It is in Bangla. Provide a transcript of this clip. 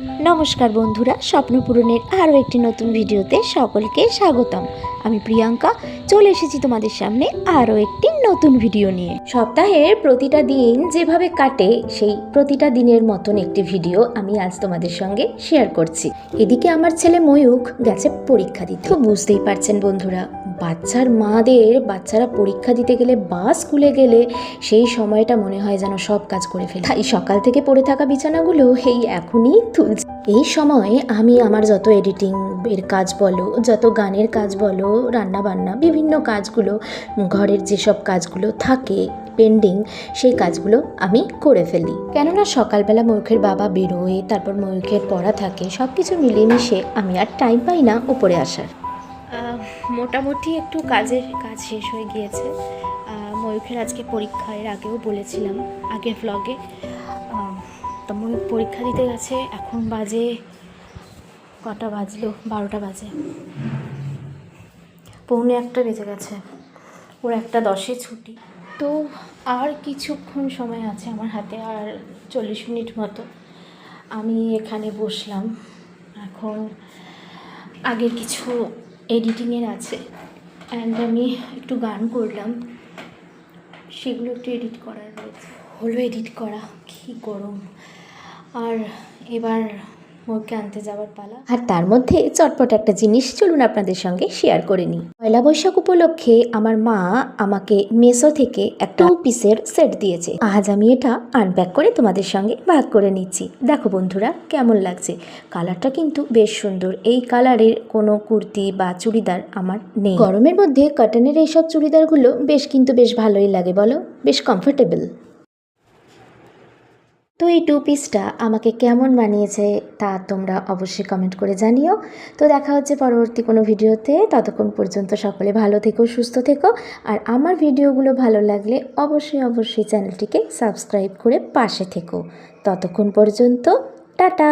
নমস্কার বন্ধুরা, স্বপ্নপূরণের আরও একটি নতুন ভিডিওতে সকলকে স্বাগতম। আমি প্রিয়াঙ্কা চলে এসেছি তোমাদের সামনে আরও একটি নতুন ভিডিও নিয়ে। সপ্তাহের প্রতিটা দিন যেভাবে কাটে সেই প্রতিটা দিনের মতন একটি ভিডিও আমি আজ তোমাদের সঙ্গে শেয়ার করছি। এদিকে আমার ছেলে ময়ূখ গেছে পরীক্ষা দিতে। তো বুঝতেই পারছেন বন্ধুরা, বাচ্চারা পরীক্ষা দিতে গেলে বা স্কুলে গেলে সেই সময়টা মনে হয় যেন সব কাজ করে ফেলে। তাই সকাল থেকে পড়ে থাকা বিছানাগুলো এখনই তুলছে। এই সময় আমি আমার যত এডিটিং এর কাজ বলো, যত গানের কাজ বলো, রান্না বান্না বিভিন্ন কাজগুলো, ঘরের যেসব কাজগুলো থাকে পেন্ডিং, সেই কাজগুলো আমি করে ফেলি। কেননা সকালবেলা ময়ূখের বাবা বেরোয়, তারপর ময়ূখের পড়া থাকে, সব কিছু মিলেমিশে আমি আর টাইম পাই না উপরে আসার। মোটামুটি একটু কাজ শেষ হয়ে গিয়েছে। ময়ূখের আজকে পরীক্ষা, এর আগেও বলেছিলাম আগের ব্লগে। তো ময়ূখ পরীক্ষা দিতে গেছে। এখন বাজে কটা বাজলো, 12টা বাজে, 1:45 বেজে গেছে। ওর 1:10 ছুটি। তো আর কিছুক্ষণ সময় আছে আমার হাতে, আর 40 মিনিট মতো। আমি এখানে বসলাম। এখন আগের কিছু এডিটিংয়ের আছে, অ্যান্ড আমি একটু গান করলাম, সেগুলো একটু এডিট করার রয়েছে। হলো এডিট করা, কী গরম। আর এবার ময়ূখকে আনতে যাওয়ার পালা। আর তার মধ্যে চটপট একটা জিনিস চলুন আপনাদের সঙ্গে শেয়ার করে নিই। পয়লা বৈশাখ উপলক্ষে আমার মা আমাকে মেসো থেকে একটা 2 পিসের সেট দিয়েছে। আজ আমি এটা আনপ্যাক করে তোমাদের সঙ্গে ভাগ করে নিচ্ছি। দেখো বন্ধুরা কেমন লাগছে। কালারটা কিন্তু বেশ সুন্দর। এই কালারের কোনো কুর্তি বা চুড়িদার আমার নেই। গরমের মধ্যে কটনের এইসব চুড়িদারগুলো বেশ ভালোই লাগে, বলো, বেশ কমফোর্টেবল। তো এই 2 পিসটা আমাকে কেমন বানিয়েছে তা তোমরা অবশ্যই কমেন্ট করে জানিও। তো দেখা হচ্ছে পরবর্তী কোনো ভিডিওতে। ততক্ষণ পর্যন্ত সকলে ভালো থেকো, সুস্থ থেকো। আর আমার ভিডিওগুলো ভালো লাগলে অবশ্যই চ্যানেলটিকে সাবস্ক্রাইব করে পাশে থেকো। ততক্ষণ পর্যন্ত টাটা।